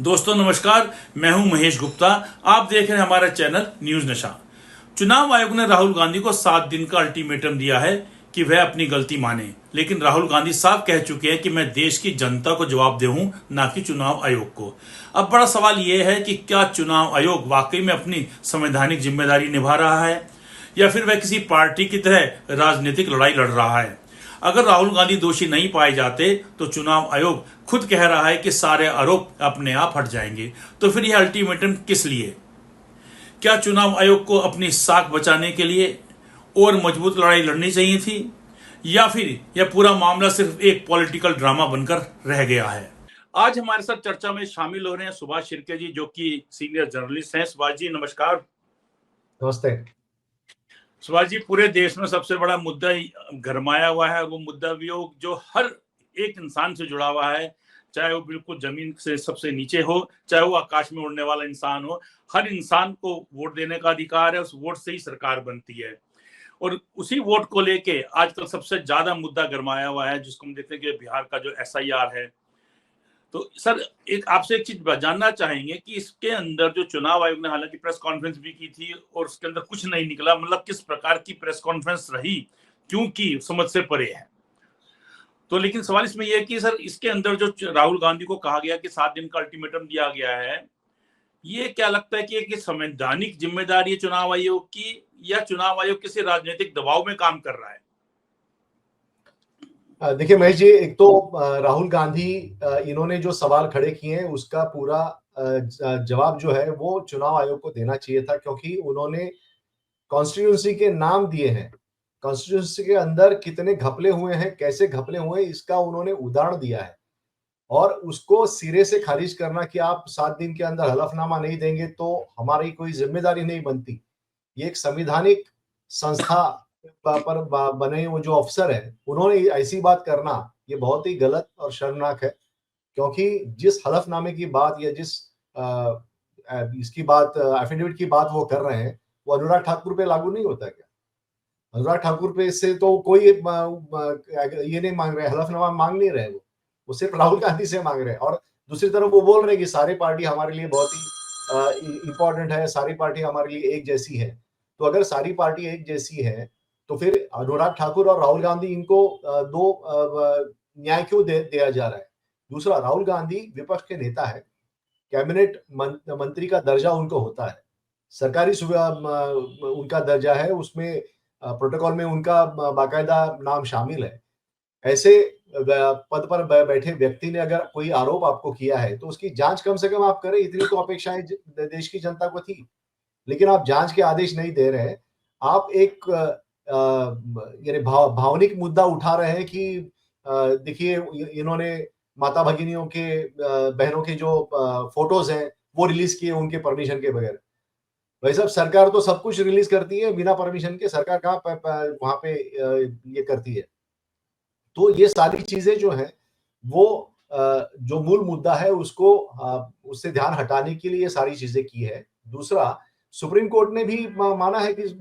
दोस्तों नमस्कार, मैं हूं महेश गुप्ता। आप देख रहे हैं हमारा चैनल न्यूज नशा। चुनाव आयोग ने राहुल गांधी को 7 दिन का अल्टीमेटम दिया है कि वह अपनी गलती माने, लेकिन राहुल गांधी साफ कह चुके हैं कि मैं देश की जनता को जवाब दूं, ना कि चुनाव आयोग को। अब बड़ा सवाल यह है कि क्या चुनाव आयोग वाकई में अपनी संवैधानिक जिम्मेदारी निभा रहा है या फिर वह किसी पार्टी की तरह राजनीतिक लड़ाई लड़ रहा है। अगर राहुल गांधी दोषी नहीं पाए जाते तो चुनाव आयोग खुद कह रहा है कि सारे आरोप अपने आप हट जाएंगे, तो फिर यह अल्टीमेटम किस लिए? क्या चुनाव आयोग को अपनी साख बचाने के लिए और मजबूत लड़ाई लड़नी चाहिए थी, या फिर यह पूरा मामला सिर्फ एक पॉलिटिकल ड्रामा बनकर रह गया है? आज हमारे साथ चर्चा में शामिल हो रहे हैं सुभाष शिर्के जी, जो कि सीनियर जर्नलिस्ट हैं। सुभाष जी नमस्कार। नमस्ते। सुभाष जी, पूरे देश में सबसे बड़ा मुद्दा गरमाया हुआ है, वो मुद्दा वियोग जो हर एक इंसान से जुड़ा हुआ है, चाहे वो बिल्कुल जमीन से सबसे नीचे हो, चाहे वो आकाश में उड़ने वाला इंसान हो। हर इंसान को वोट देने का अधिकार है, उस वोट से ही सरकार बनती है। और उसी वोट को लेके आजकल सबसे ज्यादा मुद्दा गरमाया हुआ है, जिसको हम देखते हैं कि बिहार का जो SIR है। तो सर, आपसे एक चीज जानना चाहेंगे कि इसके अंदर जो चुनाव आयोग ने हालांकि प्रेस कॉन्फ्रेंस भी की थी और उसके अंदर कुछ नहीं निकला, मतलब किस प्रकार की प्रेस कॉन्फ्रेंस रही, क्योंकि समझ से परे है। तो लेकिन सवाल इसमें यह है कि सर, इसके अंदर जो राहुल गांधी को कहा गया कि 7 दिन का अल्टीमेटम दिया गया है, ये क्या लगता है कि एक संवैधानिक जिम्मेदारी है चुनाव आयोग की, या चुनाव आयोग किसी राजनीतिक दबाव में काम कर रहा है? देखिए महेश जी, एक तो राहुल गांधी इन्होंने जो सवाल खड़े किए हैं उसका पूरा जवाब जो है वो चुनाव आयोग को देना चाहिए था, क्योंकि उन्होंने कॉन्स्टिट्यूंसी के नाम दिए हैं। कॉन्स्टिट्यूंसी के अंदर कितने घपले हुए हैं, कैसे घपले हुए हैं, इसका उन्होंने उदाहरण दिया है। और उसको सिरे से खारिज करना कि आप 7 दिन के अंदर हलफनामा नहीं देंगे तो हमारी कोई जिम्मेदारी नहीं बनती। ये एक संवैधानिक संस्था पर बने वो जो अफसर है, उन्होंने ऐसी बात करना ये बहुत ही गलत और शर्मनाक है। क्योंकि जिस हलफनामे की बात या जिस इसकी बात, एफिडेविट की बात वो कर रहे हैं, वो अनुराग ठाकुर पे लागू नहीं होता क्या? अनुराग ठाकुर पे से तो कोई ये नहीं मांग रहे, हलफनामा मांग नहीं रहे, वो सिर्फ राहुल गांधी से मांग रहे हैं। और दूसरी तरफ वो बोल रहे हैं कि सारी पार्टी हमारे लिए बहुत ही इंपॉर्टेंट है, सारी पार्टी हमारे लिए एक जैसी है। तो अगर सारी पार्टी एक जैसी है तो फिर अनुराग ठाकुर और राहुल गांधी इनको दो न्याय क्यों दिया जा रहा है? दूसरा, राहुल गांधी विपक्ष के नेता है, कैबिनेट मंत्री का दर्जा उनको होता है, सरकारी उनका दर्जा है, उसमें प्रोटोकॉल में उनका बाकायदा नाम शामिल है। ऐसे पद पर बैठे व्यक्ति ने अगर कोई आरोप आपको किया है तो उसकी जांच कम से कम आप करें, इतनी तो अपेक्षाएं देश की जनता को थी। लेकिन आप जांच के आदेश नहीं दे रहे हैं। आप एक यानी भावनिक मुद्दा उठा रहे हैं कि देखिए इन्होंने माता भगिनियों के बहनों के जो फोटोज हैं वो रिलीज किए उनके परमिशन के बगैर। भाई साहब, सरकार तो सब कुछ रिलीज करती है बिना परमिशन के। सरकार कहाँ वहां पे ये करती है? तो ये सारी चीजें जो है वो जो मूल मुद्दा है उसको उससे ध्यान हटाने के लिए ये सारी चीजें की है। दूसरा, सुप्रीम कोर्ट ने भी माना है कि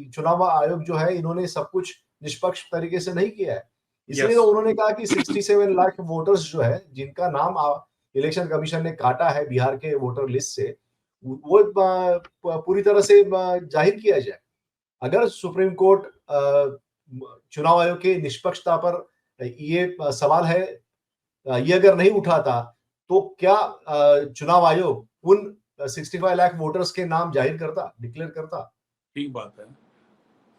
चुनाव आयोग जो है इन्होंने सब कुछ निष्पक्ष तरीके से नहीं किया है। इसलिए तो उन्होंने कहा कि 67 लाख वोटर्स जो है जिनका नाम इलेक्शन कमीशन ने काटा है बिहार के वोटर लिस्ट से, वो पूरी तरह से जाहिर किया जाए। अगर सुप्रीम कोर्ट चुनाव आयोग की निष्पक्षता पर ये सवाल है, ये अगर नहीं उठाता तो क्या चुनाव आयोग उन 65 लाख वोटर्स के नाम जाहिर करता, डिक्लेयर करता? ठीक बात है।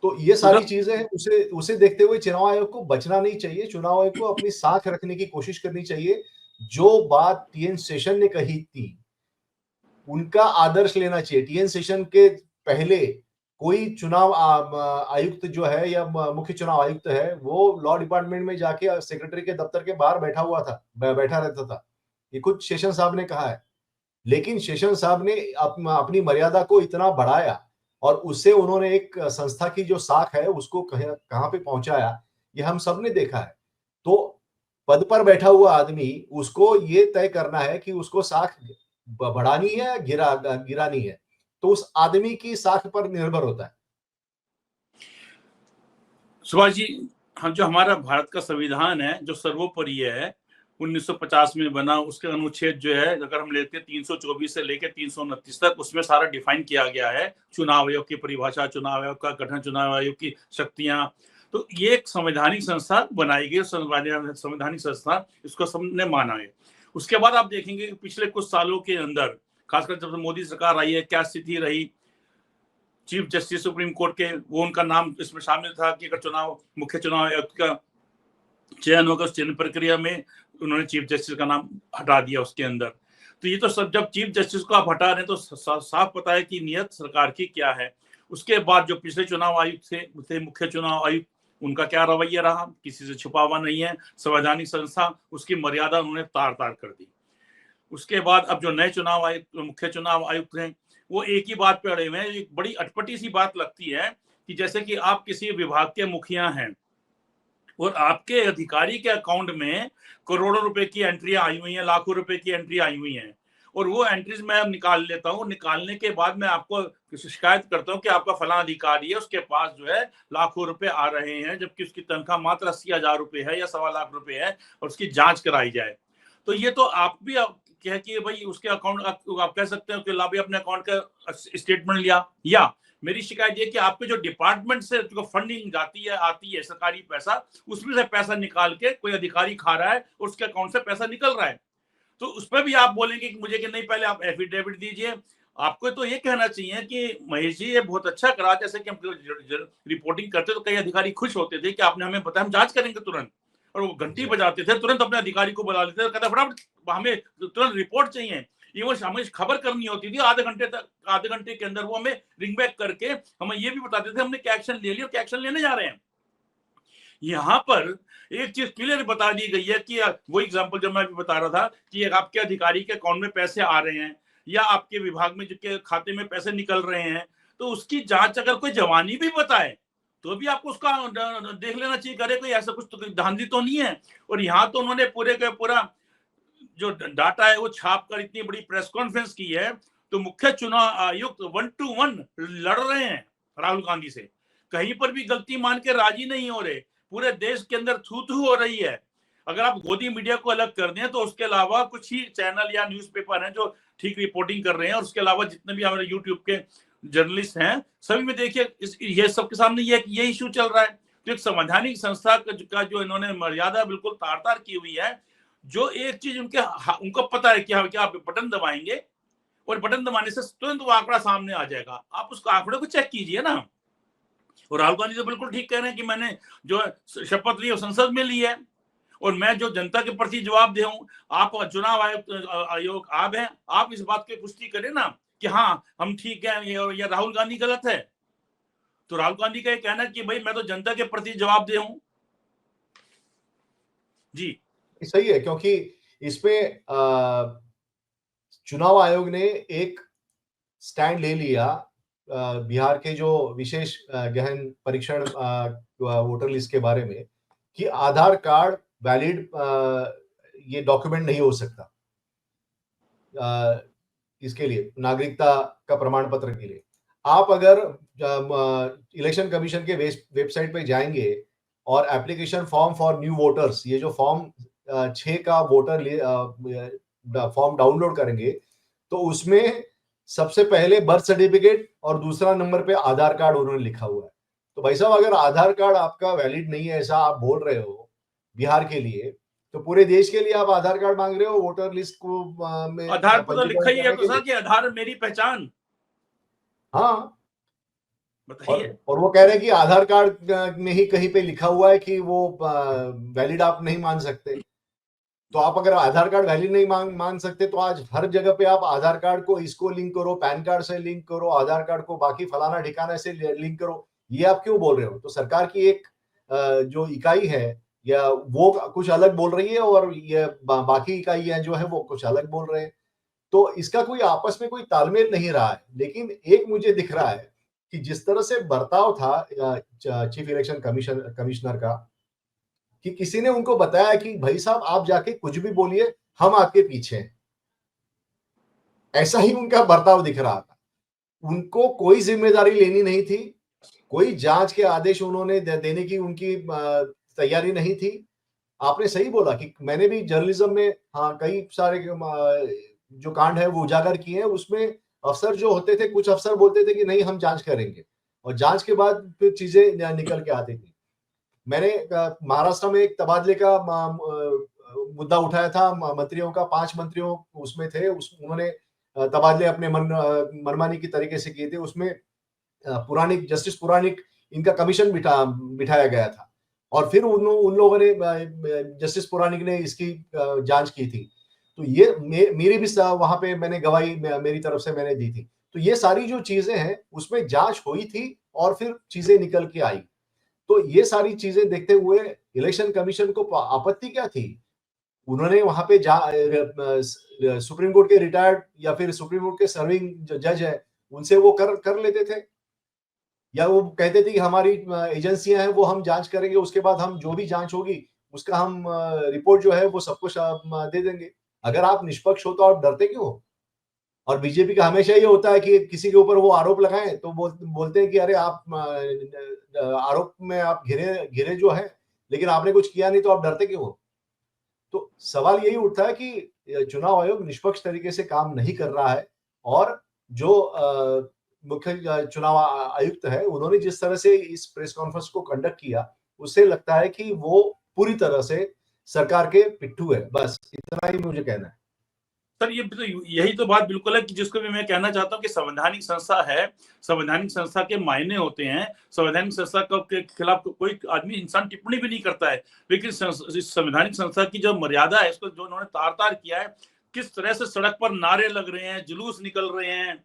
तो ये सारी चीजें हैं, उसे देखते हुए चुनाव आयोग को बचना नहीं चाहिए। चुनाव आयोग को अपनी साख रखने की कोशिश करनी चाहिए। जो बात TN शेषन ने कही थी उनका आदर्श लेना चाहिए। TN शेषन के पहले कोई चुनाव आयुक्त जो है या मुख्य चुनाव आयुक्त है वो लॉ डिपार्टमेंट में जाके सेक्रेटरी के दफ्तर के बाहर बैठा रहता था। ये खुद शेषन साहब ने कहा है। लेकिन शेषन साहब ने अपनी मर्यादा को इतना बढ़ाया और उससे उन्होंने एक संस्था की जो साख है उसको कहां पे पहुंचाया, ये हम सब ने देखा है। तो पद पर बैठा हुआ आदमी, उसको ये तय करना है कि उसको साख बढ़ानी है या गिरानी है, तो उस आदमी की साख पर निर्भर होता है। सुभाष जी, हम जो हमारा भारत का संविधान है जो सर्वोपरि है, 1950 में बना, उसके अनुच्छेद जो है अगर हम लेते हैं 324 से लेकर 329 तक, उसमें सारा डिफाइन किया गया है चुनाव आयोग की परिभाषा, चुनाव आयोग का गठन, चुनाव आयोग की शक्तियां। तो ये एक संवैधानिक संस्था बनाई गई, संवैधानिक संस्था, इसको सबने माना है। उसके बाद आप देखेंगे कि पिछले कुछ सालों के अंदर, खासकर जब से मोदी सरकार आई है, क्या स्थिति रही। चीफ जस्टिस सुप्रीम कोर्ट के, वो उनका नाम इसमें शामिल था कि अगर चुनाव, मुख्य चुनाव आयुक्त का चयन होगा, उस चयन प्रक्रिया में उन्होंने चीफ जस्टिस का नाम हटा दिया उसके अंदर। तो ये तो सब, जब चीफ जस्टिस को आप हटा रहे हैं तो साफ पता है कि नियत सरकार की क्या है। उसके बाद जो पिछले चुनाव आयुक्त थे मुख्य चुनाव आयुक्त, उनका क्या रवैया रहा, किसी से छुपा हुआ नहीं है। संवैधानिक संस्था, उसकी मर्यादा उन्होंने तार तार कर दी। उसके बाद अब जो नए चुनाव आयुक्त, मुख्य चुनाव आयुक्त हैं, वो एक ही बात पे अड़े हुए हैं। एक बड़ी अटपटी सी बात लगती है कि जैसे कि आप किसी विभाग के मुखिया हैं और आपके अधिकारी के अकाउंट में करोड़ों रुपए की एंट्रियां आई हुई हैं, लाखों रुपए की एंट्री आई हुई हैं, और वो एंट्रीज मैं निकाल लेता हूँ। निकालने के बाद मैं आपको शिकायत करता हूँ कि आपका फला अधिकारी है, उसके पास जो है लाखों रुपए आ रहे हैं, जबकि उसकी तनख्वाह मात्र 80,000 रुपए है या 1.25 लाख रुपए है, और उसकी जांच कराई जाए। तो ये तो आप भी कह कि भाई उसके अकाउंट, आप कह सकते हो कि लाभी अपने अकाउंट का स्टेटमेंट लिया। या मेरी शिकायत ये कि आपके जो डिपार्टमेंट से जो फंडिंग जाती है, आती है सरकारी पैसा, उसमें से पैसा निकाल के कोई अधिकारी खा रहा है और उसके अकाउंट से पैसा निकल रहा है। तो उस पर भी आप बोलेंगे कि मुझे कि नहीं, पहले आप एफिडेविट दीजिए। आपको तो ये कहना चाहिए कि महेश जी ये बहुत अच्छा करा, जैसे कि हम रिपोर्टिंग करते तो कई अधिकारी खुश होते थे कि आपने हमें बताया, हम जांच करेंगे तुरंत, और वो घंटी बजाते थे, तुरंत अपने अधिकारी को बुला लेते थे, कहते फटाफट हमें तुरंत रिपोर्ट चाहिए। इवन हमें खबर करनी होती थी आधे घंटे के अंदर वो हमें रिंग बैक करके हमें ये भी बताते थे हमने क्या एक्शन ले लिया और क्या एक्शन लेने जा रहे हैं। यहाँ पर एक चीज क्लियर बता दी गई है कि वो एग्जांपल जो मैं अभी बता रहा था कि आपके अधिकारी के अकाउंट में पैसे आ रहे हैं या आपके विभाग में जिसके खाते में पैसे निकल रहे हैं, तो उसकी जांच अगर कोई जवानी भी बताए तो भी आपको उसका देख लेना चाहिए, करे कोई ऐसा कुछ तो धांधली तो नहीं है। और यहाँ तो उन्होंने पूरे का पूरा जो डाटा है वो छाप कर इतनी बड़ी प्रेस कॉन्फ्रेंस की है। तो मुख्य चुनाव आयुक्त 1 to 1 लड़ रहे हैं राहुल गांधी से, कहीं पर भी गलती मान के राजी नहीं हो रहे। पूरे देश के अंदर थू थू हो रही है। अगर आप गोदी मीडिया को अलग कर दें तो उसके अलावा कुछ ही चैनल या न्यूज़पेपर हैं जो ठीक रिपोर्टिंग कर रहे हैं, और उसके अलावा जितने भी हमारे यूट्यूब के जर्नलिस्ट हैं, सभी में देखिए ये सबके सामने ये इशू चल रहा है। तो एक संवैधानिक संस्था का जो इन्होंने मर्यादा बिल्कुल तार तार की हुई है। जो एक चीज उनको पता है कि आप बटन दबाएंगे और बटन दबाने से तुरंत वो आंकड़ा सामने आ जाएगा, आप उस आंकड़े को चेक कीजिए ना। और राहुल गांधी तो बिल्कुल ठीक कह रहे हैं कि मैंने जो शपथ ली वो संसद में ली है और मैं जो जनता के प्रति जवाबदेह हूं। आप चुनाव आयोग आप हैं, आप इस बात की पुष्टि करें ना कि हाँ हम ठीक है या राहुल गांधी गलत है। तो राहुल गांधी का ये कहना है कि भाई मैं तो जनता के प्रति जवाबदेह हूं। जी सही है, क्योंकि इसमें चुनाव आयोग ने एक स्टैंड ले लिया बिहार के जो विशेष गहन परीक्षण वोटर लिस्ट के बारे में कि आधार कार्ड वैलिड ये डॉक्यूमेंट नहीं हो सकता इसके लिए, नागरिकता का प्रमाण पत्र के लिए। आप अगर इलेक्शन कमीशन के वेबसाइट पे जाएंगे और application form for new voters, ये जो फॉर्म 6 का वोटर फॉर्म डाउनलोड करेंगे तो उसमें सबसे पहले बर्थ सर्टिफिकेट और दूसरा नंबर पे आधार कार्ड उन्होंने लिखा हुआ है। तो भाई साहब, अगर आधार कार्ड आपका वैलिड नहीं है ऐसा आप बोल रहे हो बिहार के लिए, तो पूरे देश के लिए आप आधार कार्ड मांग रहे हो वोटर लिस्ट को में आधार पर तो लिखा ही है पंजीकरण तो सर कि आधार मेरी पहचान। हाँ, बताइए। और वो कह रहे हैं कि आधार कार्ड में ही कहीं पे लिखा हुआ है कि वो वैलिड आप नहीं मान सकते। तो आप अगर आधार कार्ड वैलिड नहीं मान सकते तो आज हर जगह पे आप आधार कार्ड को इसको लिंक करो, पैन कार्ड से लिंक करो, आधार कार्ड को बाकी फलाना ठिकाना से लिंक करो। ये आप क्यों बोल रहे हो? तो सरकार की एक जो इकाई है या वो कुछ अलग बोल रही है और ये बाकी इकाइयां जो है वो कुछ अलग बोल रहे हैं। तो इसका कोई आपस में कोई तालमेल नहीं रहा है। लेकिन एक मुझे दिख रहा है कि जिस तरह से बर्ताव था चीफ इलेक्शन कमिश्नर का, कि किसी ने उनको बताया कि भाई साहब आप जाके कुछ भी बोलिए, हम आपके पीछे हैं। ऐसा ही उनका बर्ताव दिख रहा था। उनको कोई जिम्मेदारी लेनी नहीं थी, कोई जांच के आदेश उन्होंने देने की उनकी तैयारी नहीं थी। आपने सही बोला कि मैंने भी जर्नलिज्म में हाँ, कई सारे जो कांड है वो उजागर किए हैं। उसमें अफसर जो होते थे, कुछ अफसर बोलते थे कि नहीं हम जाँच करेंगे और जाँच के बाद फिर चीज़ें निकल के आती थी। मैंने महाराष्ट्र में एक तबादले का मुद्दा उठाया था। मंत्रियों का 5 मंत्रियों उसमें थे। उन्होंने तबादले अपने मनमानी की तरीके से किए थे। उसमें पुराणिक जस्टिस पुराणिक इनका कमीशन बिठाया गया था और फिर उन लोगों ने जस्टिस पुराणिक ने इसकी जांच की थी। तो ये मेरी भी वहां पे मैंने गवाही मेरी तरफ से मैंने दी थी। तो ये सारी जो चीजें हैं उसमें जांच हुई थी और फिर चीजें निकल के आई। तो ये सारी चीजें देखते हुए इलेक्शन कमीशन को आपत्ति क्या थी? उन्होंने वहां पे सुप्रीम कोर्ट के रिटायर्ड या फिर सुप्रीम कोर्ट के सर्विंग जज है, उनसे वो कर कर लेते थे या वो कहते थे कि हमारी एजेंसियां हैं वो हम जांच करेंगे, उसके बाद हम जो भी जांच होगी उसका हम रिपोर्ट जो है वो सब कुछ दे देंगे। अगर आप निष्पक्ष हो तो आप डरते क्यों हो? और बीजेपी का हमेशा ये होता है कि किसी के ऊपर वो आरोप लगाएं तो बोलते हैं कि अरे आप आरोप में आप घिरे घिरे जो है, लेकिन आपने कुछ किया नहीं तो आप डरते क्यों हो? तो सवाल यही उठता है कि चुनाव आयोग निष्पक्ष तरीके से काम नहीं कर रहा है और जो मुख्य चुनाव आयुक्त है, उन्होंने जिस तरह से इस प्रेस कॉन्फ्रेंस को कंडक्ट किया, उससे लगता है कि वो पूरी तरह से सरकार के पिट्ठू है। बस इतना ही मुझे कहना है। सर ये तो यही तो बात बिल्कुल है कि जिसको भी मैं कहना चाहता हूँ कि संवैधानिक संस्था है, संवैधानिक संस्था के मायने होते हैं। संवैधानिक संस्था के खिलाफ कोई आदमी इंसान टिप्पणी भी नहीं करता है, लेकिन संवैधानिक संस्था की जो मर्यादा है इसको जो उन्होंने तार तार किया है, किस तरह से सड़क पर नारे लग रहे हैं, जुलूस निकल रहे हैं,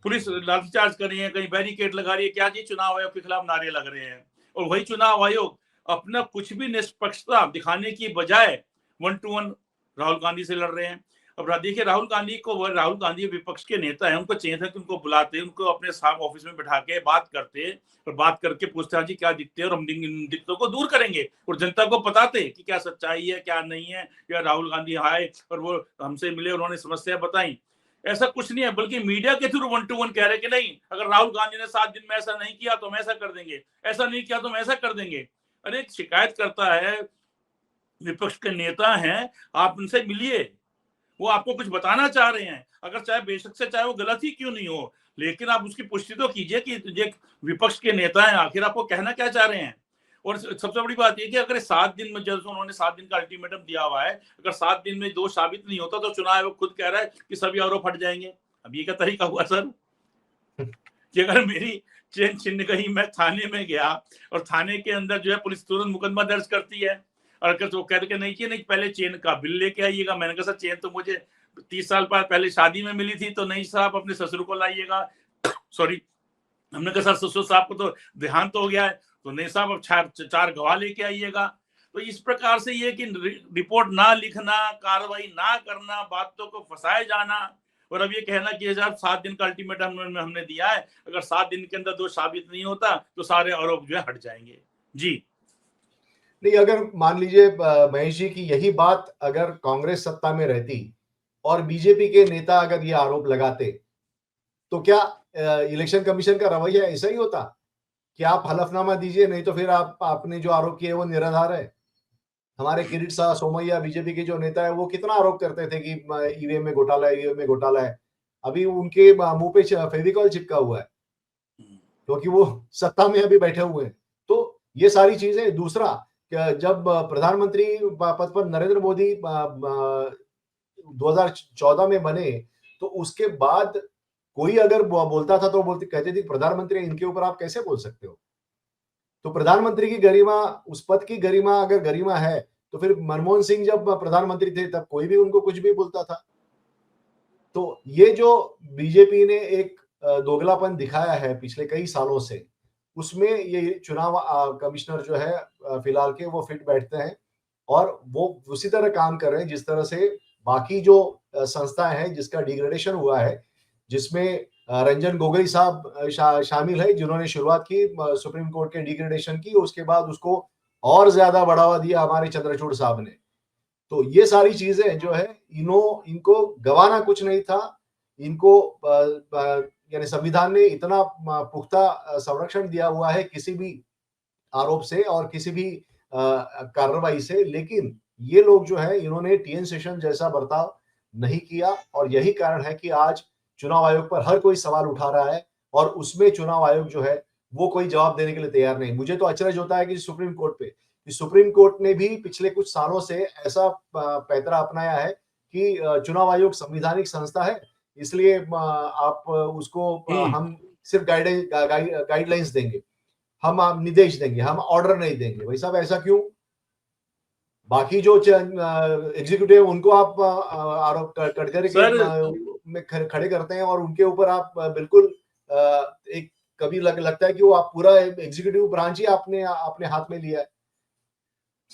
पुलिस लाठीचार्ज कर रही है, कहीं बैरिकेड लगा रही है, क्या जी चुनाव आयोग के खिलाफ नारे लग रहे हैं। और वही चुनाव आयोग अपना कुछ भी निष्पक्षता दिखाने की बजाय 1-to-1 राहुल गांधी से लड़ रहे हैं। अब देखिए राहुल गांधी को, वो राहुल गांधी विपक्ष के नेता है, उनको चाहिए था कि उनको बुलाते, उनको अपने साथ ऑफिस में बैठा के बात करते और बात करके पूछते हाँ जी क्या दिखते हैं और हम इन दिक्कतों को दूर करेंगे और जनता को बताते कि क्या सच्चाई है क्या नहीं है। या राहुल गांधी आए और वो हमसे मिले, उन्होंने समस्या बताई, ऐसा कुछ नहीं है। बल्कि मीडिया के थ्रू 1-to-1 कह रहे कि नहीं अगर राहुल गांधी ने 7 दिन में ऐसा नहीं किया तो हम ऐसा कर देंगे, ऐसा नहीं किया तो हम ऐसा कर देंगे। अरे शिकायत करता है, विपक्ष के नेता हैं, आप उनसे मिलिए, वो आपको कुछ बताना चाह रहे हैं, अगर चाहे बेशक से चाहे वो गलत ही क्यों नहीं हो, लेकिन आप उसकी पुष्टि तो कीजिए कि ये विपक्ष के नेता हैं, आखिर आपको कहना क्या चाह रहे हैं। और सबसे बड़ी बात ये कि अगर 7 दिन में, जब उन्होंने 7 दिन का अल्टीमेटम दिया हुआ है, अगर 7 दिन में दोष साबित नहीं होता तो चुनाव आयोग खुद कह रहा है कि सभी आरोप हट जाएंगे। अब ये क्या तरीका हुआ सर कि अगर मेरी चेन छिन गई, मैं थाने में गया और थाने के अंदर जो है पुलिस तुरंत मुकदमा दर्ज करती है और अगर तो कहते नहीं कि नहीं पहले चेन का बिल लेके आइएगा। मैंने कहा सर चेन तो मुझे 30 साल पहले शादी में मिली थी, तो नहीं साहब अपने ससुर को लाइएगा। सॉरी, हमने कहा सर ससुर साहब को तो देहांत हो गया है, तो नहीं साहब अब 4 गवाह लेके आइएगा। तो इस प्रकार से ये कि रिपोर्ट ना लिखना, कार्रवाई ना करना, बातों को फंसाए जाना और अब ये कहना कि साहब 7 दिन का अल्टीमेटम हमने दिया है, अगर 7 दिन के अंदर दोष साबित नहीं होता तो सारे आरोप जो है हट जाएंगे। जी नहीं, अगर मान लीजिए महेश जी की यही बात अगर कांग्रेस सत्ता में रहती और बीजेपी के नेता अगर ये आरोप लगाते, तो क्या इलेक्शन कमीशन का रवैया ऐसा ही होता कि आप हलफनामा दीजिए, नहीं तो फिर आप आपने जो आरोप किए वो निराधार है। हमारे किरीट शाह सोमैया बीजेपी के जो नेता है वो कितना आरोप करते थे कि ईवीएम में घोटाला है, ईवीएम में घोटाला है। अभी उनके मुंह पे फेविकॉल चिपका हुआ है क्योंकि वो सत्ता में अभी बैठे हुए हैं। तो ये सारी चीजें, दूसरा जब प्रधानमंत्री पद पर नरेंद्र मोदी 2014 में बने, तो उसके बाद कोई अगर बोलता था तो बोलते कहते थे प्रधानमंत्री इनके ऊपर आप कैसे बोल सकते हो? तो प्रधानमंत्री की गरिमा, उस पद की गरिमा अगर गरिमा है, तो फिर मनमोहन सिंह जब प्रधानमंत्री थे तब कोई भी उनको कुछ भी बोलता था। तो ये जो बीजेपी ने एक दोगलापन दिखाया है पिछले कई सालों से, उसमें ये चुनाव कमिश्नर जो है फिलहाल के वो फिट बैठते हैं और वो उसी तरह काम कर रहे हैं जिस तरह से बाकी जो संस्थाएं हैं जिसका डिग्रेडेशन हुआ है, जिसमें रंजन गोगोई साहब शामिल है जिन्होंने शुरुआत की सुप्रीम कोर्ट के डिग्रेडेशन की, उसके बाद उसको और ज्यादा बढ़ावा दिया हमारे चंद्रचूड़ साहब ने। तो ये सारी चीजें जो है इनको गंवाना कुछ नहीं था। इनको यानी संविधान ने इतना पुख्ता संरक्षण दिया हुआ है किसी भी आरोप से और किसी भी कार्रवाई से, लेकिन ये लोग जो है इन्होंने टीएन शेषन जैसा बर्ताव नहीं किया और यही कारण है कि आज चुनाव आयोग पर हर कोई सवाल उठा रहा है और उसमें चुनाव आयोग जो है वो कोई जवाब देने के लिए तैयार नहीं। मुझे तो अचरज होता है कि सुप्रीम कोर्ट पे, कि सुप्रीम कोर्ट ने भी पिछले कुछ सालों से ऐसा पैंतरा अपनाया है कि चुनाव आयोग संवैधानिक संस्था है, इसलिए आप उसको हम्म। हम सिर्फ गाइडलाइंस देंगे, हम निर्देश देंगे, हम ऑर्डर नहीं देंगे। भाई साहब ऐसा क्यों? बाकी जो एग्जीक्यूटिव उनको आप आरोप कटघरे के सर में खड़े करते हैं और उनके ऊपर आप बिल्कुल एक कभी लगता है कि वो आप पूरा एग्जीक्यूटिव ब्रांच ही आपने अपने हाथ में लिया है।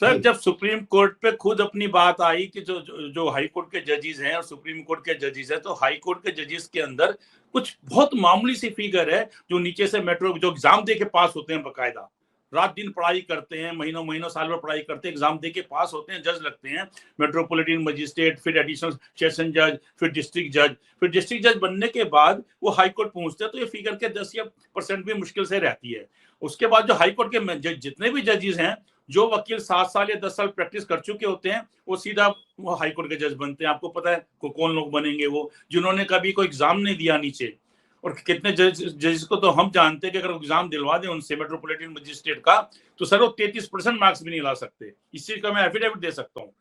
सर जी। जब सुप्रीम कोर्ट पे खुद अपनी बात आई कि जो हाई कोर्ट के जजेस हैं और सुप्रीम कोर्ट के जजेस हैं, तो हाई कोर्ट के जजेस के अंदर कुछ बहुत मामूली सी फिगर है, जो नीचे से मेट्रो जो एग्जाम दे के पास होते हैं, बकायदा रात दिन पढ़ाई करते हैं, महीनों महीनों साल भर पढ़ाई करते हैं, एग्जाम दे के पास होते हैं, जज लगते हैं, मेट्रोपॉलिटन मजिस्ट्रेट, फिर एडिशनल सेशन जज, फिर डिस्ट्रिक्ट जज, फिर डिस्ट्रिक्ट जज बनने के बाद वो हाई कोर्ट पहुंचते हैं, तो ये फिगर के 10% भी मुश्किल से रहती है। उसके बाद जो हाई कोर्ट के जितने भी जजेस हैं, जो वकील 7 साल या 10 साल प्रैक्टिस कर चुके होते हैं, वो सीधा वो हाई कोर्ट के जज बनते हैं। आपको पता है कौन लोग बनेंगे? वो जिन्होंने कभी कोई एग्जाम नहीं दिया नीचे। और कितने जजेस को तो हम जानते हैं कि अगर एग्जाम दिलवा दें उनसे मेट्रोपॉलिटन मजिस्ट्रेट का, तो सर वो 33% मार्क्स भी नहीं ला सकते। इस चीज का मैं एफिडेविट दे सकता हूँ,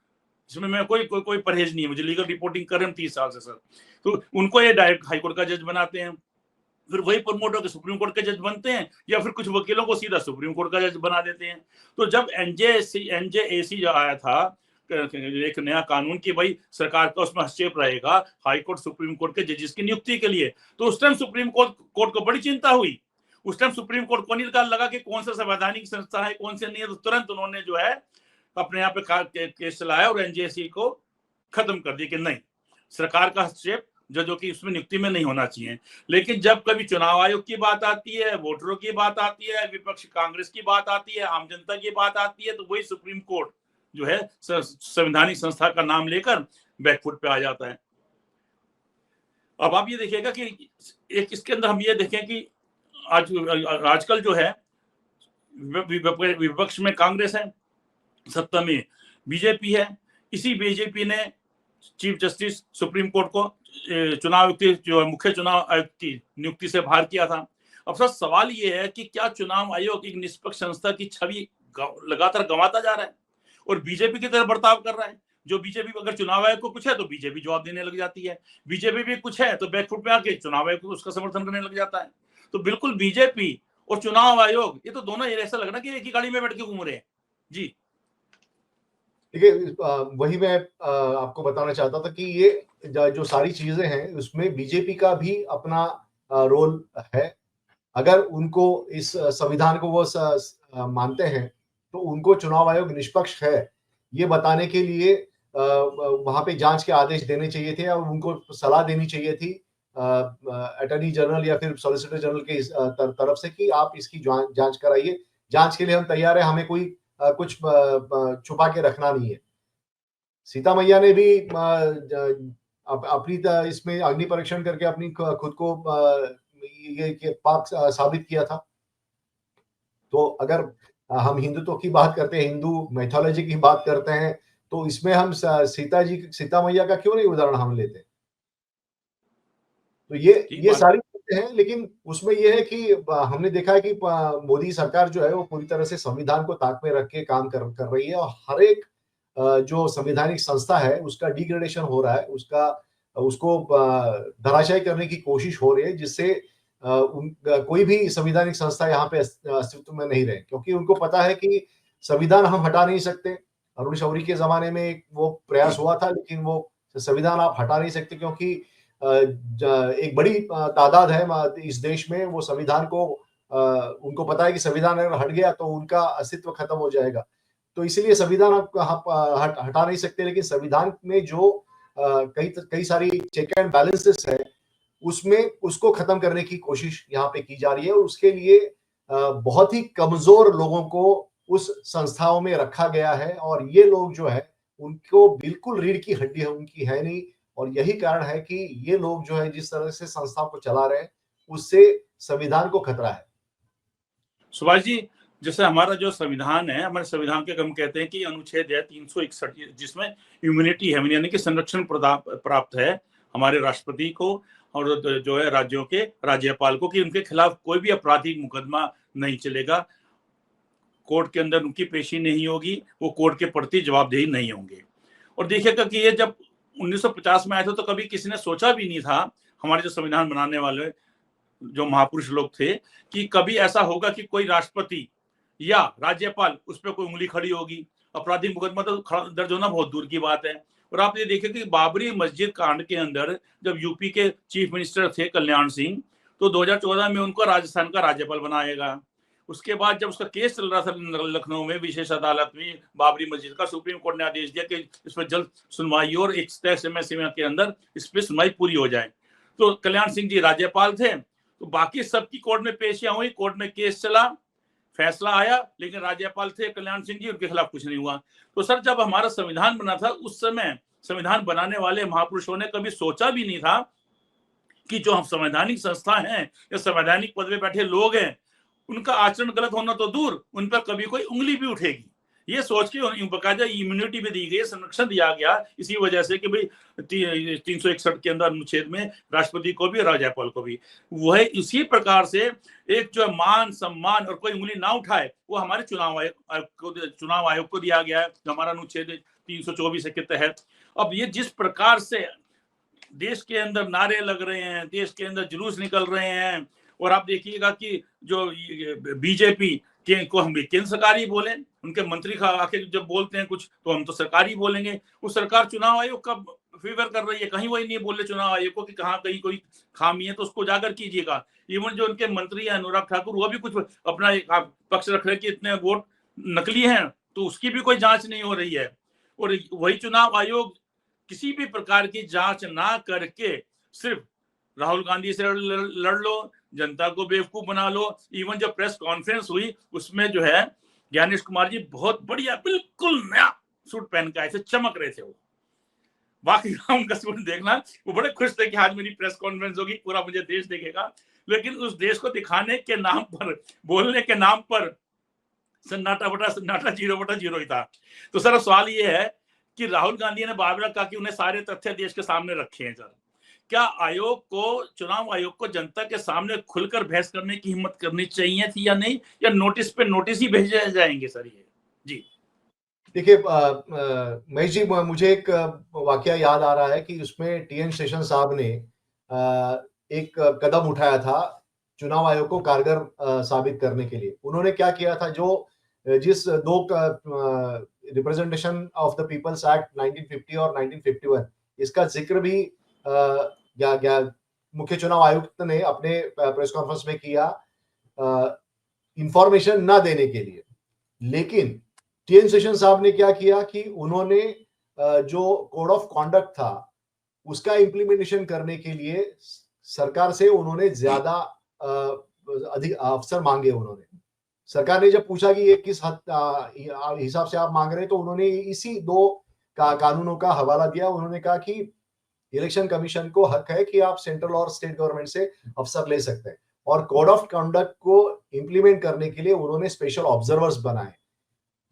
इसमें मैं कोई परहेज नहीं है, मुझे लीगल रिपोर्टिंग कर रहे हैं 30 साल से सर। तो उनको ये डायरेक्ट हाईकोर्ट का जज बनाते हैं, फिर वही प्रमोट होकर सुप्रीम कोर्ट के जज बनते हैं, या फिर कुछ वकीलों को सीधा सुप्रीम कोर्ट का जज बना देते हैं। तो जब एनजेएसी जो आया था, एक नया कानून की भाई सरकार का उसमें हस्तक्षेप रहेगा हाई कोर्ट सुप्रीम कोर्ट के जजेस की नियुक्ति के लिए, तो उस टाइम सुप्रीम कोर्ट को बड़ी चिंता हुई। उस टाइम सुप्रीम कोर्ट को निकाल लगा कि कौन सा संवैधानिक संस्था है, कौन से नहीं है, तो तुरंत उन्होंने जो है अपने यहाँ पे केस चलाया और एनजेएसी को खत्म कर दिया कि नहीं, सरकार का हस्तक्षेप जजों की उसमें नियुक्ति में नहीं होना चाहिए। लेकिन जब कभी चुनाव आयोग की बात आती है, वोटरों की बात आती है, विपक्ष कांग्रेस की बात आती है, आम जनता की बात आती है, तो वही सुप्रीम कोर्ट जो है संवैधानिक संस्था का नाम लेकर बैकफुट पे आ जाता है। अब आप ये देखिएगा कि एक इसके अंदर हम ये देखें कि आजकल जो है विपक्ष में कांग्रेस है, सत्ता में बीजेपी है। इसी बीजेपी ने चीफ जस्टिस सुप्रीम कोर्ट को चुनाव जो मुख्य चुनाव आयुक्त की नियुक्ति से बाहर किया था। अब सर सवाल ये है कि क्या चुनाव आयोग एक निष्पक्ष संस्था की छवि लगातार गंवाता जा रहा है और बीजेपी की तरह बर्ताव कर रहा है? जो बीजेपी अगर चुनाव आयोग को कुछ है तो बीजेपी जवाब देने लग जाती है, बीजेपी भी कुछ है तो बैकफुट पे आके चुनाव आयोग को उसका समर्थन करने लग जाता है। तो बिल्कुल बीजेपी और चुनाव आयोग ये तो दोनों ऐसा लग रहा है कि एक ही गाड़ी में बैठ के घूम रहे हैं। जी देखिए, वही मैं आपको बताना चाहता था कि ये जो सारी चीजें हैं उसमें बीजेपी का भी अपना रोल है। अगर उनको इस संविधान को वो मानते हैं तो उनको चुनाव आयोग निष्पक्ष है ये बताने के लिए वहां पे जांच के आदेश देने चाहिए थे और उनको सलाह देनी चाहिए थी अटॉर्नी जनरल या फिर सॉलिसिटर जनरल के तरफ से कि आप इसकी जांच कराइए, जांच के लिए हम तैयार है, हमें कोई कुछ छुपा के रखना नहीं है। सीता मैया ने भी अपनी इसमें अग्नि परीक्षण करके अपनी खुद को ये पाक साबित किया था। तो अगर हम हिंदुत्व की बात करते हैं, हिंदू मैथोलॉजी की बात करते हैं, तो इसमें हम सीता मैया का क्यों नहीं उदाहरण हम लेते? तो ठीक ये बात। सारी चीजें हैं, लेकिन उसमें ये है कि हमने देखा है कि मोदी सरकार जो है वो पूरी तरह से संविधान को ताक में रख के काम कर रही है और हर एक जो संवैधानिक संस्था है उसका डिग्रेडेशन हो रहा है, उसको धराशायी करने की कोशिश हो रही है, जिससे कोई भी संवैधानिक संस्था यहाँ पे अस्तित्व में नहीं रहे, क्योंकि उनको पता है कि संविधान हम हटा नहीं सकते। अरुण शौरी के जमाने में वो प्रयास हुआ था, लेकिन वो संविधान आप हटा नहीं सकते, क्योंकि एक बड़ी तादाद है इस देश में, वो संविधान को उनको पता है कि संविधान अगर हट गया तो उनका अस्तित्व खत्म हो जाएगा। तो इसीलिए संविधान आप हटा नहीं सकते, लेकिन संविधान में जो कई सारी चेक एंड बैलेंसेस है उसमें उसको खत्म करने की कोशिश यहाँ पे की जा रही है और उसके लिए बहुत ही कमजोर लोगों को उस संस्थाओं में रखा गया है और ये लोग जो है उनको बिल्कुल रीढ़ की हड्डी है उनकी है नहीं, और यही कारण है कि ये लोग जो है जिस तरह से संस्थाओं को चला रहे हैं उससे संविधान को खतरा है। सुभाष जी, जैसे हमारा जो संविधान है, हमारे संविधान के हम कहते हैं कि अनुच्छेद है 361, जिसमें इम्यूनिटी है, यानी कि संरक्षण प्राप्त है हमारे राष्ट्रपति को और जो है राज्यों के राज्यपाल को, कि उनके खिलाफ कोई भी आपराधिक मुकदमा नहीं चलेगा, कोर्ट के अंदर उनकी पेशी नहीं होगी, वो कोर्ट के प्रति जवाबदेही नहीं होंगे। और देखिएगा कि ये जब 1950 में आए थे तो कभी किसी ने सोचा भी नहीं था, हमारे जो संविधान बनाने वाले जो महापुरुष लोग थे, कि कभी ऐसा होगा कि कोई राष्ट्रपति या राज्यपाल उस पर कोई उंगली खड़ी होगी। आपराधिक मुकदमा तो दर्ज होना बहुत दूर की बात है। और आप ये देखिए कि बाबरी मस्जिद कांड के अंदर जब यूपी के चीफ मिनिस्टर थे कल्याण सिंह, तो 2014 में उनको राजस्थान का राज्यपाल बनाएगा। उसके बाद जब उसका केस चल रहा था लखनऊ में विशेष अदालत में बाबरी मस्जिद का, सुप्रीम कोर्ट ने आदेश दिया कि इस पर जल्द सुनवाई और एक तय समय सीमा के अंदर इस पर सुनवाई पूरी हो जाए। तो कल्याण सिंह जी राज्यपाल थे, तो बाकी सबकी कोर्ट में पेशियां हुई, कोर्ट में केस चला, फैसला आया, लेकिन राज्यपाल थे कल्याण सिंह जी, उनके खिलाफ कुछ नहीं हुआ। तो सर, जब हमारा संविधान बना था उस समय संविधान बनाने वाले महापुरुषों ने कभी सोचा भी नहीं था कि जो हम संवैधानिक संस्था हैं या संवैधानिक पद पे बैठे लोग हैं, उनका आचरण गलत होना तो दूर, उन पर कभी कोई उंगली भी उठेगी। ये सोच के बकायदा इम्यूनिटी भी दी गई, संरक्षण दिया गया, इसी वजह से कि भाई 361 के अंदर अनुच्छेद में राष्ट्रपति को भी राज्यपाल को भी। वह इसी प्रकार से एक जो मान सम्मान और कोई उंगली ना उठाए, वो हमारे चुनाव आयोग को दिया गया है, हमारा अनुच्छेद 324 के तहत। अब ये जिस प्रकार से देश के अंदर नारे लग रहे हैं, देश के अंदर जुलूस निकल रहे हैं, और आप देखिएगा कि जो बीजेपी के को हम केंद्र सरकार ही बोले, उनके मंत्री आके जब बोलते हैं कुछ तो हम तो सरकार ही बोलेंगे। वो सरकार चुनाव आयोग का फेवर कर रही है, कहीं वही नहीं बोल रहे चुनाव आयोग को कि कहाँ कहीं कोई खामी है तो उसको उजागर कीजिएगा। इवन जो उनके मंत्री है अनुराग ठाकुर, वो भी कुछ अपना पक्ष रख रहे कि इतने वोट नकली हैं, तो उसकी भी कोई जांच नहीं हो रही है। और वही चुनाव आयोग किसी भी प्रकार की जांच ना करके सिर्फ राहुल गांधी से लड़ लो, जनता को बेवकूफ बना लो। इवन जो प्रेस कॉन्फ्रेंस हुई उसमें जो है ज्ञानेश कुमार जी बहुत बढ़िया बिल्कुल नया सूट पहन के आए थे, चमक रहे थे वो। बाकी उनका सूट देखना, वो बड़े खुश थे कि आज मेरी प्रेस कॉन्फ्रेंस होगी, पूरा मुझे देश देखेगा। लेकिन उस देश को दिखाने के नाम पर, बोलने के नाम पर सन्नाटा बटा सन्नाटा, 0/0 ही था। तो सर सवाल ये है कि राहुल गांधी ने बार बार कहा कि उन्हें सारे तथ्य देश के सामने रखे हैं। सर, क्या आयोग को, चुनाव आयोग को जनता के सामने खुलकर बहस करने की हिम्मत करनी चाहिए थी या नहीं, या नोटिस पे नोटिस ही भेजे जाएंगे सर ये? जी देखिए महेश जी, मुझे एक वाकया याद आ रहा है कि उसमें टीएन शेषन साहब ने एक कदम उठाया था चुनाव आयोग को कारगर साबित करने के लिए। उन्होंने क्या किया था, जो जिस दो representation of the people's act 1950 और 1951, इसका जिक्र भी मुख्य चुनाव आयुक्त ने अपने प्रेस कॉन्फ्रेंस में किया इंफॉर्मेशन ना देने के लिए। लेकिन टीएन शेषन साहब ने क्या किया कि उन्होंने जो कोड ऑफ कॉन्डक्ट था उसका इम्प्लीमेंटेशन करने के लिए सरकार से उन्होंने ज्यादा अधिक अवसर मांगे। उन्होंने, सरकार ने जब पूछा कि ये किस हिसाब से आप मांग रहे हैं, तो उन्होंने इसी दो कानूनों का हवाला दिया। उन्होंने कहा कि इलेक्शन कमीशन को हक है कि आप सेंट्रल और स्टेट गवर्नमेंट से अफसर ले सकते हैं, और कोड ऑफ कंडक्ट को इंप्लीमेंट करने के लिए उन्होंने स्पेशल ऑब्जर्वर्स बनाए।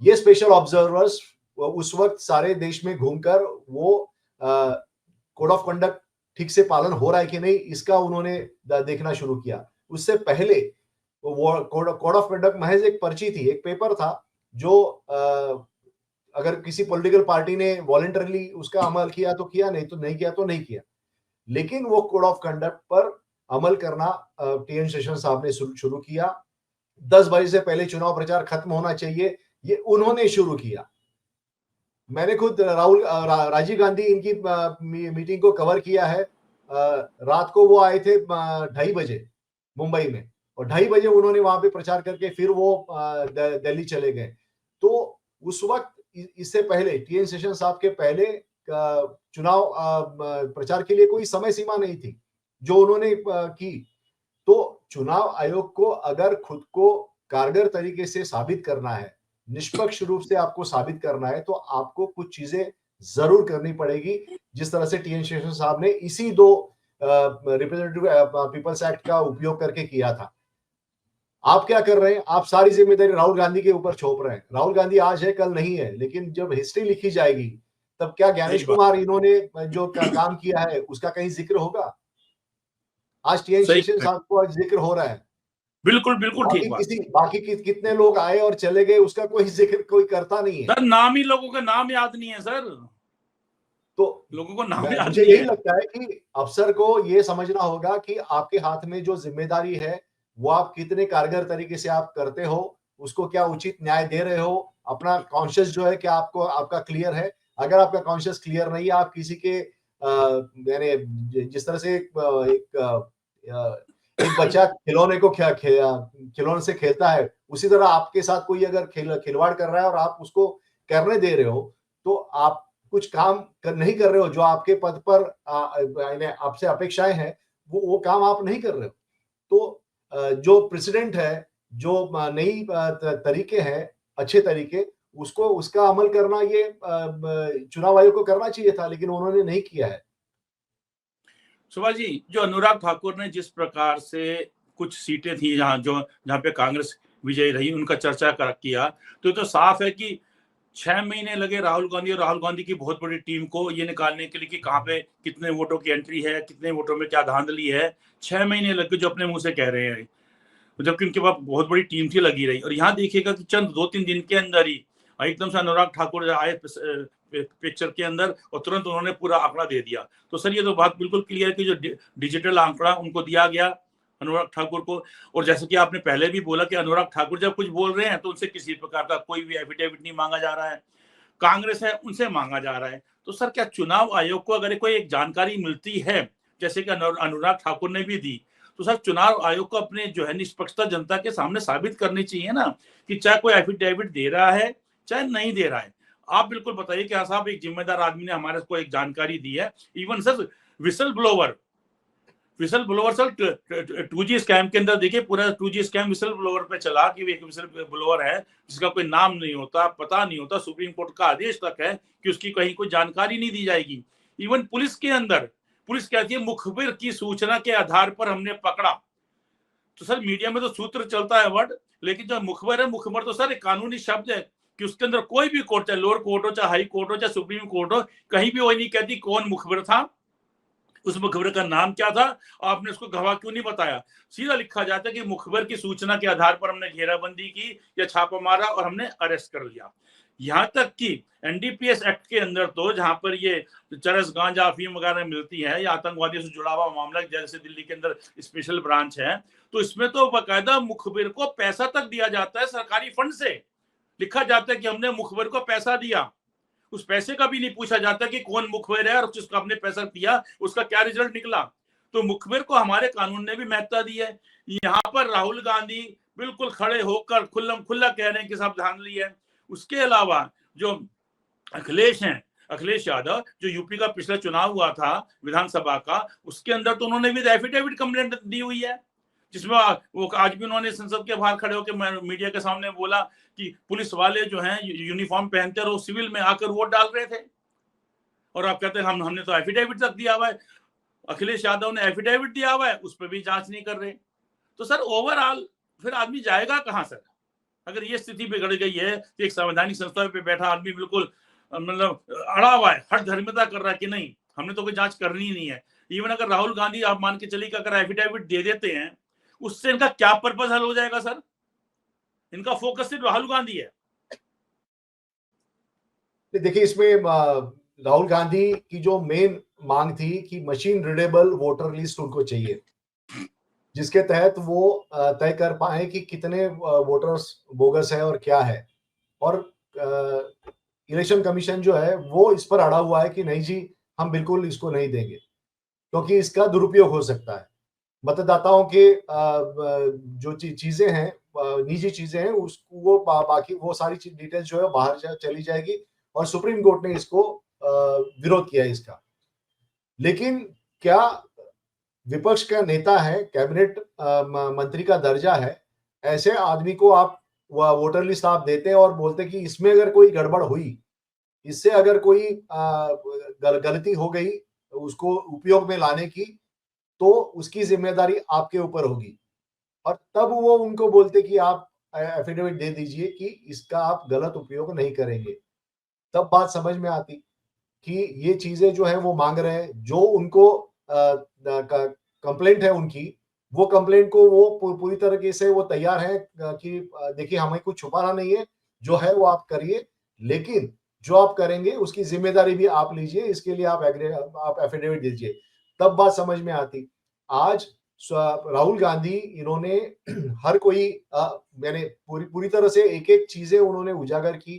ये स्पेशल ऑब्जर्वर्स उस वक्त सारे देश में घूमकर वो कोड ऑफ कंडक्ट ठीक से पालन हो रहा है कि नहीं, इसका उन्होंने देखना शुरू किया। उससे पहले कोड ऑफ कंडक्ट महज एक पर्ची थी, एक पेपर था, जो अगर किसी पॉलिटिकल पार्टी ने वॉलंटरली उसका अमल किया तो किया, नहीं तो नहीं किया तो नहीं किया। लेकिन वो कोड ऑफ कंडक्ट पर अमल करना टीएन शेषन साहब ने शुरू किया। 10 बजे से पहले चुनाव प्रचार खत्म होना चाहिए, ये उन्होंने शुरू किया। मैंने खुद राजीव गांधी इनकी मीटिंग को कवर किया है। रात को वो आए थे 2:30 बजे मुंबई में, और 2:30 बजे उन्होंने वहां पे प्रचार करके फिर वो दिल्ली चले गए। तो उस वक्त इससे पहले टीएन शेषन साहब के पहले चुनाव प्रचार के लिए कोई समय सीमा नहीं थी जो उन्होंने की। तो चुनाव आयोग को अगर खुद को कारगर तरीके से साबित करना है, निष्पक्ष रूप से आपको साबित करना है, तो आपको कुछ चीजें जरूर करनी पड़ेगी, जिस तरह से टीएन शेषन साहब ने इसी दो रिप्रेजेंटेटिव पीपल्स एक्ट का उपयोग करके किया था। आप क्या कर रहे हैं? आप सारी जिम्मेदारी राहुल गांधी के ऊपर थोप रहे हैं। राहुल गांधी आज है, कल नहीं है, लेकिन जब हिस्ट्री लिखी जाएगी, तब क्या सही ज्ञानेश बात, कुमार इन्होंने जो काम किया है, उसका कहीं जिक्र होगा? आज टीएन सही शेषन कह रहे साहब को आज जिक्र हो रहा है। हैं। बिल्कुल बिल्कुल ठीक बात। बाकी कितने लोग आए और चले गए, उसका कोई जिक्र कोई करता नहीं है। सर नाम ही लोगों का नाम याद नहीं है सर, तो लोगों को नाम याद मुझे नहीं यही है। लगता है कि अफसर को ये समझना होगा कि आपके हाथ में जो जिम्मेदारी है, वो आप कितने कारगर तरीके से आप करते हो, उसको क्या उचित न्याय दे रहे हो, अपना कॉन्शियस जो है क्या आपको आपका क्लियर है। अगर आपका कॉन्शियस क्लियर नहीं है, आप किसी के यानी जिस तरह से एक बच्चा खिलौने को खिलौने से खेलता है, उसी तरह आपके साथ कोई अगर खिलवाड़ कर रहा है और आप उसको करने दे रहे हो, तो आप कुछ काम नहीं कर रहे हो, जो आपके पद पर यानी आपसे अपेक्षाएं हैं, वो काम आप नहीं कर रहे हो। तो जो प्रेसिडेंट है, जो नई तरीके हैं, अच्छे तरीके, उसको उसका अमल करना ये चुनाव आयोग को करना चाहिए था, लेकिन उन्होंने नहीं किया है। सुभाष जी, जो अनुराग ठाकुर ने जिस प्रकार से कुछ सीटें थी जहाँ पे कांग्रेस विजयी रही, उनका चर्चा किया, तो साफ है कि 6 महीने लगे राहुल गांधी और राहुल गांधी की बहुत बड़ी टीम को ये निकालने के लिए कि कहाँ पे कितने वोटों की एंट्री है, कितने वोटों में क्या धांधली है। 6 महीने लग गए, जो अपने मुंह से कह रहे हैं, जबकि उनके पास बहुत बड़ी टीम थी लगी रही। और यहाँ देखिएगा कि चंद 2-3 दिन के अंदर ही एकदम से अनुराग ठाकुर आए पिक्चर के अंदर और तुरंत उन्होंने पूरा आंकड़ा दे दिया। तो सर ये तो बात बिल्कुल क्लियर है कि जो डिजिटल आंकड़ा उनको दिया गया अनुराग ठाकुर को, और जैसे कि आपने पहले भी बोला कि अनुराग ठाकुर जब कुछ बोल रहे हैं तो उनसे किसी प्रकार का कोई भी एफिडेविट नहीं मांगा जा रहा है, कांग्रेस है उनसे मांगा जा रहा है। तो सर क्या चुनाव आयोग को अगर कोई एक जानकारी मिलती है, जैसे कि अनुराग ठाकुर ने भी दी, तो सर चुनाव आयोग को अपने जो है निष्पक्षता जनता के सामने साबित करनी चाहिए ना, कि चाहे कोई एफिडेविट दे रहा है चाहे नहीं दे रहा है। आप बिल्कुल बताइए कि साहब एक जिम्मेदार आदमी ने हमारे को एक जानकारी दी है। Even sir whistle blower sir 2G scam के अंदर देखिए, पूरा 2G स्कैम विसल ब्लोवर पे चला कि एक विसल ब्लोवर है जिसका कोई नाम नहीं होता, पता नहीं होता, सुप्रीम कोर्ट का आदेश तक है कि उसकी कहीं कोई जानकारी नहीं दी जाएगी। इवन पुलिस के अंदर पुलिस कहती है मुखबिर की सूचना के आधार पर हमने पकड़ा। तो सर मीडिया में तो सूत्र चलता है वर्ड, लेकिन जो मुखबिर है, मुखबिर तो सर एक कानूनी शब्द है कि उसके अंदर कोई भी कोर्ट, चाहे लोअर कोर्ट हो, चाहे हाई कोर्ट हो, चाहे सुप्रीम कोर्ट हो, कहीं भी वो नहीं कहती कौन मुखबिर था, उस मुखबिर का नाम क्या था, आपने उसको गवाह क्यों नहीं बताया। सीधा लिखा जाता है कि मुखबिर की सूचना के आधार पर हमने घेराबंदी की या छापा मारा और हमने अरेस्ट कर लिया। यहाँ तक कि एनडीपीएस एक्ट के अंदर तो जहां पर ये चरस गांजा अफीम वगैरह मिलती है या आतंकवादियों से जुड़ा हुआ मामला, जैसे दिल्ली के अंदर स्पेशल ब्रांच है, तो इसमें तो बाकायदा मुखबिर को पैसा तक दिया जाता है सरकारी फंड से। लिखा जाता है कि हमने मुखबिर को पैसा दिया। उस पैसे का भी नहीं पूछा जाता कि कौन मुखबिर है और जिसको आपने पैसा दिया उसका क्या रिजल्ट निकला। तो मुखबिर को हमारे कानून ने भी महत्ता दी है। यहाँ पर राहुल गांधी बिल्कुल खड़े होकर खुल्लम खुल्ला कह रहे हैं कि सब धांधली है। उसके अलावा जो अखिलेश हैं, अखिलेश यादव, जो यूपी का पिछला चुनाव हुआ था विधानसभा का, उसके अंदर तो उन्होंने भी एफिडेविट कंप्लेंट दी हुई है, जिसमें वो आज भी उन्होंने संसद के बाहर खड़े होकर मीडिया के सामने बोला कि पुलिस वाले जो हैं यूनिफॉर्म पहनते और वो सिविल में आकर वोट डाल रहे थे। और आप कहते हैं हमने तो एफिडेविट तक दिया हुआ है, अखिलेश यादव ने एफिडेविट दिया हुआ है, उस पर भी जांच नहीं कर रहे। तो सर ओवरऑल फिर आदमी जाएगा कहां सर, अगर ये स्थिति बिगड़ गई है कि एक संवैधानिक संस्था पे बैठा आदमी बिल्कुल मतलब अड़ा हुआ है, हट धर्मिता कर रहा है कि नहीं हमने तो कोई जांच करनी ही नहीं है। इवन अगर राहुल गांधी आप मान के चलिए कि अगर एफिडेविट दे देते हैं, उससे इनका क्या पर्पज हल हो जाएगा सर? इनका फोकस सिर्फ राहुल गांधी है। देखिए इसमें राहुल गांधी की जो मेन मांग थी कि मशीन रीडेबल वोटर लिस्ट उनको चाहिए, जिसके तहत वो तय कर पाए कि कितने वोटर्स बोगस है और क्या है। और इलेक्शन कमीशन जो है वो इस पर अड़ा हुआ है कि नहीं जी, हम बिल्कुल इसको नहीं देंगे, क्योंकि इसका दुरुपयोग हो सकता है। मतदाताओं के जो चीजें हैं, निजी चीजें हैं, उसको वो बाकी वो सारी डिटेल्स जो है बाहर चली जाएगी, और सुप्रीम कोर्ट ने इसको विरोध किया इसका। लेकिन क्या विपक्ष का नेता है, कैबिनेट मंत्री का दर्जा है, ऐसे आदमी को आप वोटर लिस्ट आप देते हैं और बोलते कि इसमें अगर कोई गड़बड़ हुई, इससे अगर कोई गलती हो गई उसको उपयोग में लाने की, तो उसकी जिम्मेदारी आपके ऊपर होगी। और तब वो उनको बोलते कि आप एफिडेविट दे दीजिए कि इसका आप गलत उपयोग नहीं करेंगे। तब बात समझ में आती कि ये चीजें जो है वो मांग रहे हैं, जो उनको कंप्लेंट है उनकी, वो कंप्लेंट को वो पूरी तरीके से वो तैयार है कि देखिए हमें कुछ छुपाना नहीं है, जो है वो आप करिए, लेकिन जो आप करेंगे उसकी जिम्मेदारी भी आप लीजिए, इसके लिए आप एफिडेविट दीजिए। तब बात समझ में आती। आज राहुल गांधी इन्होंने हर कोई मैंने पूरी पूरी तरह से एक-एक चीजें उन्होंने उजागर की,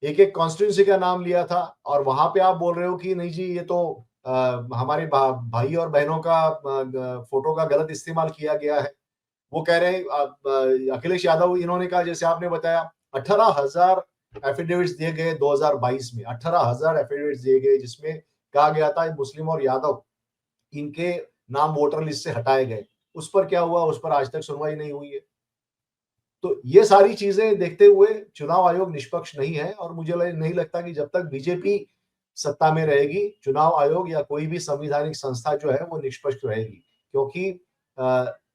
एक-एक कॉन्स्टिट्यूएंसी का नाम लिया था और वहां पे आप बोल रहे हो कि नहीं जी ये तो हमारे भाई और बहनों का फोटो का गलत इस्तेमाल किया गया है। वो कह रहे हैं अखिलेश यादव इन्होंने कहा जैसे आपने बताया 18,000 एफिडेविट्स दिए गए 2022 में 18,000 एफिडेविट्स दिए गए जिसमें कहा गया था मुस्लिम और यादव इनके नाम वोटर लिस्ट से हटाए गए। उस पर क्या हुआ? उस पर आज तक सुनवाई नहीं हुई है। तो ये सारी चीजें देखते हुए चुनाव आयोग निष्पक्ष नहीं है और मुझे नहीं लगता कि जब तक बीजेपी सत्ता में रहेगी, चुनाव आयोग या कोई भी संवैधानिक संस्था जो है वो निष्पक्ष रहेगी। क्योंकि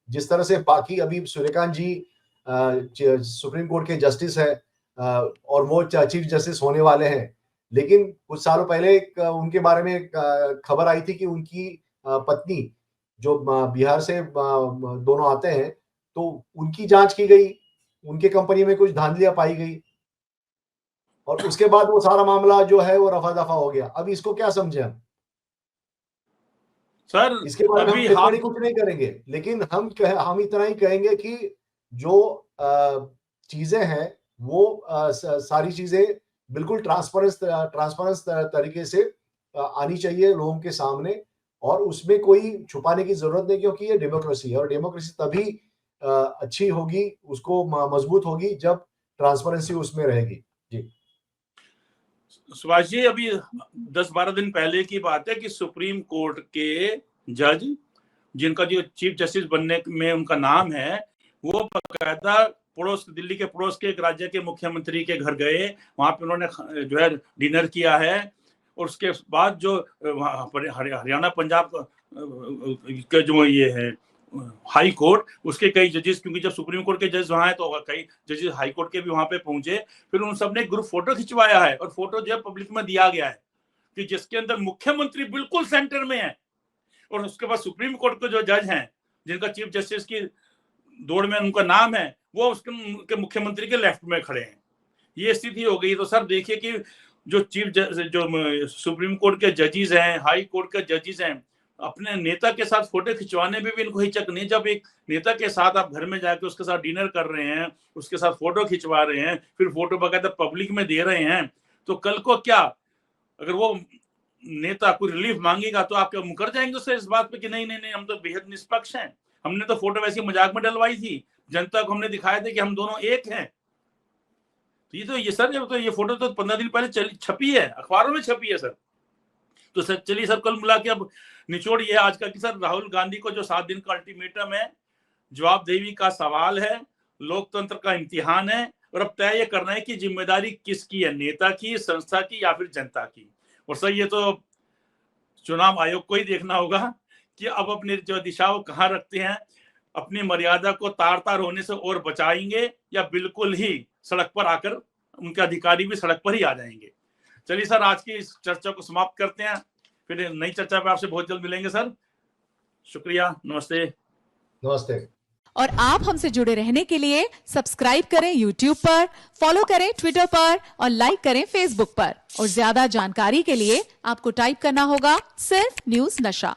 जिस तरह से बाकी अभी सूर्यकांत जी सुप्रीम कोर्ट के जस्टिस है और वो चीफ जस्टिस होने वाले हैं, लेकिन कुछ सालों पहले उनके बारे में खबर आई थी कि उनकी पत्नी जो बिहार से दोनों आते हैं, तो उनकी जांच की गई, उनके कंपनी में कुछ धांधलियां पाई गई और उसके बाद वो सारा मामला जो है वो रफा दफा हो गया। अब इसको क्या समझे हम? सर इसके बारे में हम अभी टिप्पणी कुछ नहीं करेंगे, लेकिन हम इतना ही कहेंगे कि जो चीजें हैं वो सारी चीजें बिल्कुल ट्रांसपेरेंस तरीके से आनी चाहिए लोगों के सामने और उसमें कोई छुपाने की जरूरत नहीं, क्योंकि ये डेमोक्रेसी है और डेमोक्रेसी तभी अच्छी होगी, उसको मजबूत होगी जब ट्रांसपेरेंसी उसमें रहेगी। जी सुभाष जी, अभी 10-12 दिन पहले की बात है कि सुप्रीम कोर्ट के जज जिनका जो चीफ जस्टिस बनने में उनका नाम है, वो बकायदा दिल्ली के पड़ोस के एक राज्य के मुख्यमंत्री के घर गए, वहां पे उन्होंने जो है डिनर किया है और उसके बाद जो हरियाणा पंजाब का जो ये है हाई कोर्ट, उसके कई जजेस, क्योंकि जब सुप्रीम कोर्ट के जज वहां है तो कई जजेस हाई कोर्ट के भी वहां पे पहुंचे, फिर उन सबने ग्रुप फोटो खिंचवाया है और फोटो जो है पब्लिक में दिया गया है कि जिसके अंदर मुख्यमंत्री बिल्कुल सेंटर में है और उसके बाद सुप्रीम कोर्ट के जो जज हैं जिनका चीफ जस्टिस की दौड़ में उनका नाम है, वो उसके मुख्यमंत्री के लेफ्ट में खड़े हैं। ये स्थिति हो गई। तो सर देखिए कि जो जो सुप्रीम कोर्ट के जजेस हैं, हाई कोर्ट के जजेस हैं, अपने नेता के साथ फोटो खिंचवाने में भी इनको हिचक नहीं। जब एक नेता के साथ आप घर में जाके उसके साथ डिनर कर रहे हैं, उसके साथ फोटो खिंचवा रहे हैं, फिर फोटो बकायदा पब्लिक में दे रहे हैं, तो कल को क्या अगर वो नेता कोई रिलीफ मांगेगा तो आप क्या मुकर जाएंगे उससे इस बात पे कि नहीं नहीं नहीं हम तो बेहद निष्पक्ष हैं, हमने तो फोटो वैसे मजाक में डलवाई थी, जनता को हमने दिखाया था कि हम दोनों एक हैं। तो ये सर तो ये फोटो तो 15 दिन पहले छपी है, अखबारों में छपी है सर। तो सर चलिए सर कल मिला के अब निचोड़ ये आज का कि सर राहुल गांधी को जो 7 दिन का अल्टीमेटम है, जवाबदेही का सवाल है, लोकतंत्र का इम्तिहान है और अब तय ये करना है कि जिम्मेदारी किसकी है, नेता की, संस्था की या फिर जनता की। और सर ये तो चुनाव आयोग को ही देखना होगा कि अब अपनी जो दिशा वो कहाँ रखते हैं, अपनी मर्यादा को तार तार होने से और बचाएंगे या बिल्कुल ही सड़क पर आकर उनके अधिकारी भी सड़क पर ही आ जाएंगे। चलिए सर आज की इस चर्चा को समाप्त करते हैं, फिर नई चर्चा पे आपसे बहुत जल्द मिलेंगे सर। शुक्रिया, नमस्ते। नमस्ते। और आप हमसे जुड़े रहने के लिए सब्सक्राइब करें YouTube पर, फॉलो करें Twitter पर और लाइक करें Facebook पर। और ज्यादा जानकारी के लिए आपको टाइप करना होगा सिर्फ न्यूज नशा।